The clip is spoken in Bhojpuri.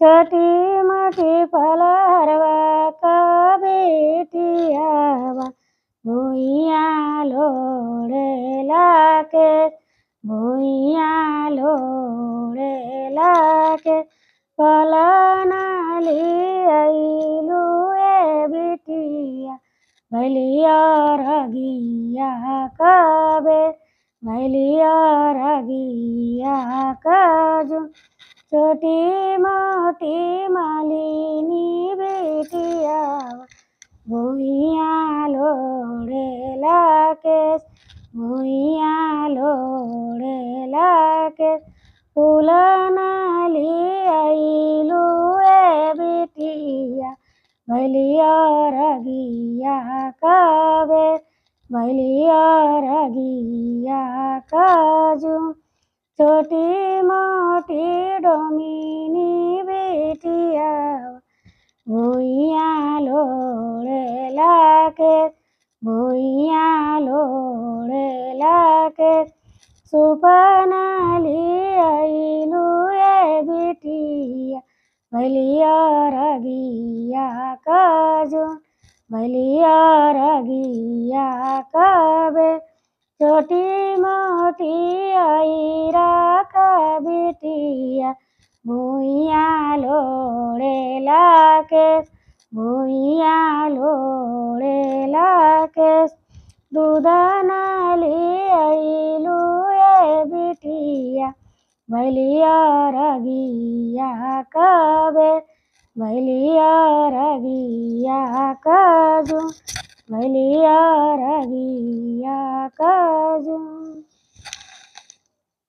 छोटी मोटी फलहरवा का बेटियावा भुइया लोड़ेला के भुइया लोड़ेला के पलना लियाइलू ए बिटिया भैलिया रगिया कबे भैलिया रगिया कजू छोटी मोटी मालिनी बेटिया भुइया लोड़ेला केस भुइया लोड़ेला केस फूलना लियाइलू ए बिटिया भैलिया रगिया कबे भैलिया रगिया कजू छोटी मोटी डोमिनी बेटिया भुइया लोड़ेला के भुइया लोड़ेला के सुपना लियाइलू ए बिटिया भैलिया रगिया कजू भैलिया रगिया कबे छोटी मोटी आईरा का बिटिया भुइया लोड़ेला केस भुइया लोड़ेला केस दूधना लियाइलू ए बिटिया भैलिया रगिया कबे भैलिया रगिया कजू भैलिया रगिया कजू।